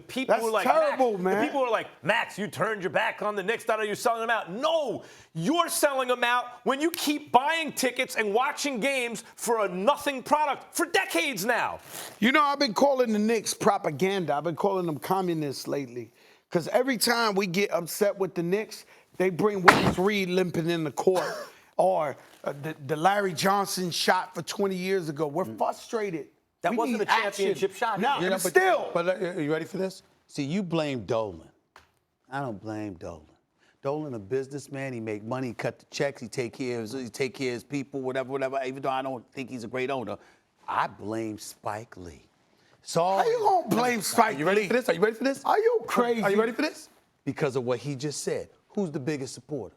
people That's who are like, terrible, Max, man. the people who are like, Max, you turned your back on the Knicks. Now you're selling them out. No, you're selling them out when you keep buying tickets and watching games for a nothing product for decades now. You know, I've been calling the Knicks propaganda. I've been calling them communists lately. Because every time we get upset with the Knicks, they bring Willis Reed limping in the court. Or the Larry Johnson shot for 20 years ago. We're frustrated. That We wasn't need a championship shot. No, You know, still. But are you ready for this? See, you blame Dolan. I don't blame Dolan. Dolan a businessman. He make money, he cut the checks, he take care of his people, whatever. Even though I don't think he's a great owner, I blame Spike Lee. So How you gonna blame Spike Lee? You ready for this? Are you ready for this? Are you crazy? Are you ready for this? Because of what he just said. Who's the biggest supporter?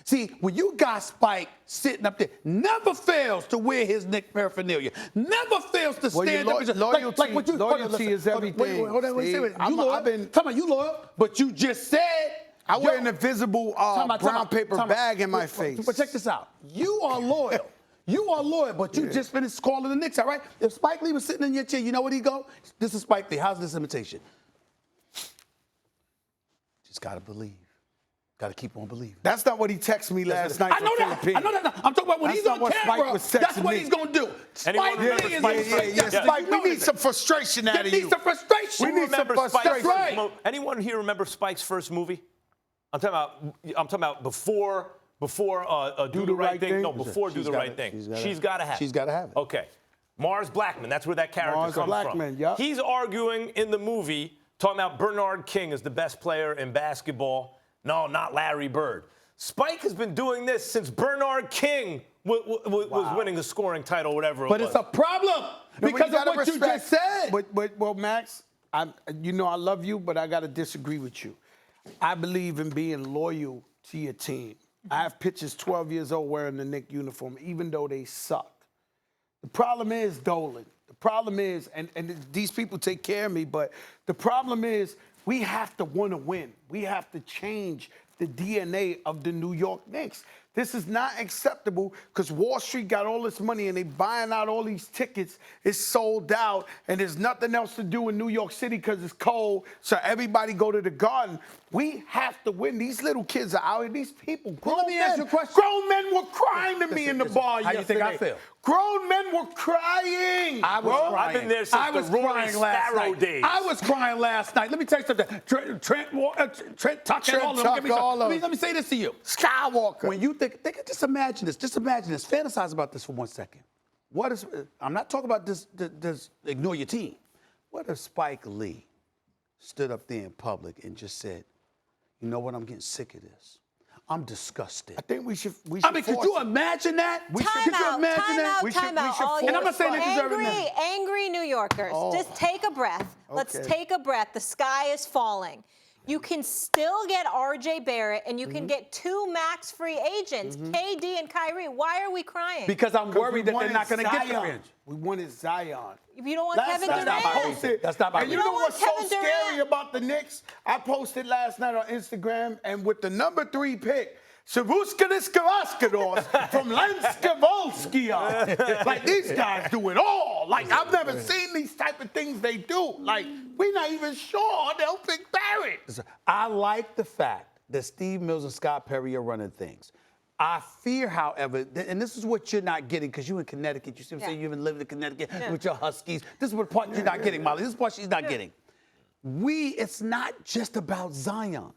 See, when you got Spike sitting up there, never fails to wear his Knick paraphernalia, never fails to stand up. Loyalty is everything. Hold on, wait a second. You loyal? Come on, you loyal? But you just said I wear an invisible brown paper bag in my face. But check this out. You are loyal. You are loyal, but you just finished calling the Knicks, all right? If Spike Lee was sitting in your chair, you know what he'd go? This is Spike Lee. How's this imitation? Just got to believe. Got to keep on believing. That's not what he texted me last night. I know that. I know that. I'm talking about when he's on camera. That's what he's going to do. Spike Lee is Spike, we need some frustration out of you. We need some frustration. We need some frustration. That's right. Anyone here remember Spike's first movie? I'm talking about before Do the Right Thing. No, before Do the Right Thing. She's got to have it. She's got to have it. Okay. Mars Blackman. That's where that character Mars comes Blackman, from. yep. He's arguing in the movie, talking about Bernard King is the best player in basketball. No, not Larry Bird. Spike has been doing this since Bernard King was winning the scoring title, whatever it was. But it's a problem because of what you just said. Well, Max, I love you, but I got to disagree with you. I believe in being loyal to your team. I have pictures 12 years old wearing the Knicks uniform, even though they suck. The problem is Dolan. The problem is, and these people take care of me, but the problem is we have to want to win. We have to change the DNA of the New York Knicks. This is not acceptable because Wall Street got all this money and they buying out all these tickets. It's sold out and there's nothing else to do in New York City because it's cold. So everybody go to the Garden. We have to win. These little kids are out here. These people, grown men. Ask you a question. Grown men were crying to me in the bar yesterday. How you think I feel? Grown men were crying. I was crying. I've been there since the Rory Sparrow days. I was crying last night. Let me tell you something. Trent Tucker, all of them. Let me say this to you. Skywalker. When you think just imagine this. Just imagine this. Fantasize about this for 1 second. I'm not talking about this ignore your team. What if Spike Lee stood up there in public and just said, you know what, I'm getting sick of this. I'm disgusted. I think we should I mean, could you imagine that? Time out. And I'm not saying they deserve it. Angry New Yorkers, just take a breath. Okay. Let's take a breath. The sky is falling. You can still get R.J. Barrett, and you can get two max free agents, KD and Kyrie. Why are we crying? Because I'm worried that they're not going to get the range. We wanted Zion. You don't want Kevin Durant. That's not my And you know what's so scary about the Knicks? I posted last night on Instagram, and with the number 3 pick, Savuskanis Kavaskados from Lenska Volskia. Like, these guys do it all. Like, I've never seen these type of things they do. Like, we're not even sure they'll pick Barrett. I like the fact that Steve Mills and Scott Perry are running things. I fear, however, and this is what you're not getting because you're in Connecticut. You see what I'm saying? You even lived in Connecticut with your Huskies. This is what part you're not getting, Molly. This is the part she's not getting. It's not just about Zion.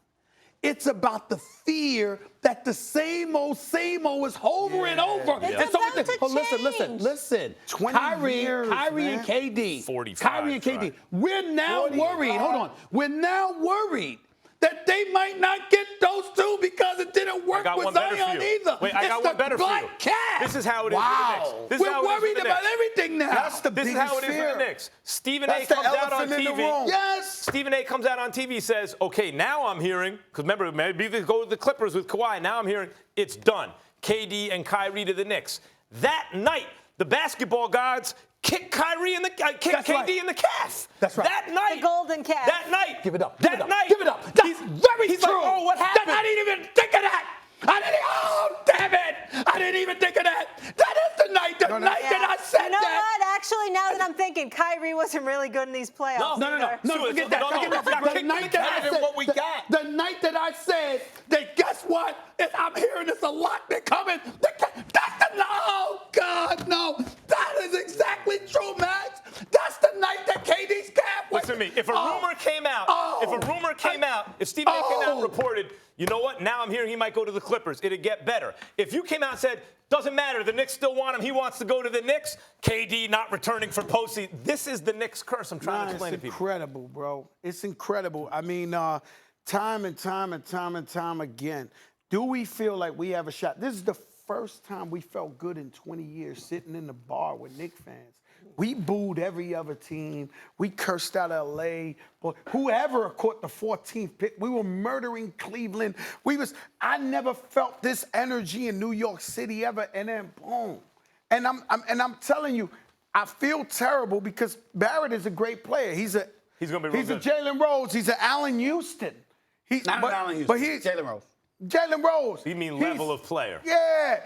It's about the fear that the same old is hovering over. It's about to Listen. 20 years, Kyrie man. and KD. 45. Kyrie and KD. We're now worried. Hold on. We're now worried that they might not get those two because it didn't work with Zion either. Wait, I got one better for you. Cat. This is how it is with the Knicks. We're worried about everything now. That's the This is biggest how it is fear. with the Knicks. Stephen A. That's the comes out on elephant in the TV. room. Yes. Stephen A. comes out on TV, says, okay, now I'm hearing, because remember, maybe they go to the Clippers with Kawhi. Now I'm hearing it's done. KD and Kyrie to the Knicks. That night, the basketball gods kick KD in the calf. That's right. That night. The golden calf. That night. Give it up. That night. Give it up. That's very he's true. Like, oh, what happened? I didn't even think of that. Damn it. I didn't even think of that. That is the night that I said You know that. what? Actually, now now that I'm thinking, Kyrie wasn't really good in these playoffs. No, forget that. The night that I said, what we got. The night that I said that, guess what? I'm hearing this a lot. They're coming. Oh, God, no. That is exactly true, Max. That's the night that KD's cap went. Listen to me. If a rumor came out, if Stephen A. came out and reported, you know what? Now I'm hearing he might go to the Clippers. It'd get better. If you came out and said, doesn't matter, the Knicks still want him, he wants to go to the Knicks, KD not returning for postseason. This is the Knicks curse I'm trying to explain to people. It's incredible, bro. It's incredible. I mean, time and time again, do we feel like we have a shot? This is the first time we felt good in 20 years sitting in the bar with Knicks fans. We booed every other team. We cursed out LA. But whoever caught the 14th pick, we were murdering Cleveland. I never felt this energy in New York City ever, and then boom. And I'm telling you, I feel terrible because Barrett is a great player. He's gonna be real good. Jalen Rose. He's an Allen Houston. Not Allen Houston. But he's Jalen Rose. Jalen Rose. You mean level of player? Yeah,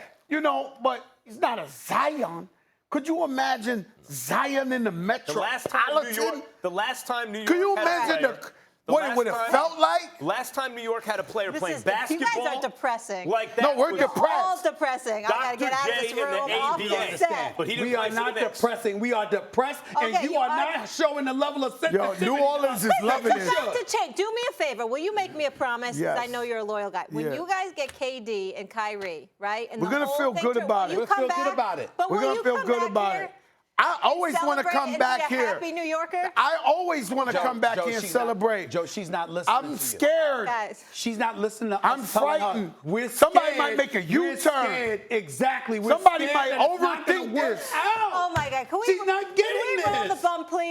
but he's not a Zion. Could you imagine Zion in the Metropolitan? The last time New York Could you had a imagine player, what it would have felt like? Last time New York had a player playing basketball. You guys are depressing. Like that No, we're depressed. All depressing. I gotta get out of this room. Off the set. But he didn't We are play for not the Knicks. depressing. We are depressed, and Okay, you are not showing the level of sensitivity. New Orleans is loving It's it. about to change. Do me a favor. Will you make me a promise? Because I Yes. know you're a loyal guy. When Yeah. you guys get KD and Kyrie, right? And We're the gonna whole feel thing good through, about will it. you We'll come feel good back? about it. But We're will gonna you feel come good back about here it. I always want to celebrate come and back be a here. happy New Yorker? I always want to come back here and celebrate. Joe, she's not listening to I'm you. scared. Guys. She's not listening to us. I'm telling her, frightened. We're Somebody scared. might make a We're U-turn. scared. Exactly. We're Somebody scared might that it's not gonna overthink work this. out. Oh my God! Can we She's not getting roll this. the bump, please?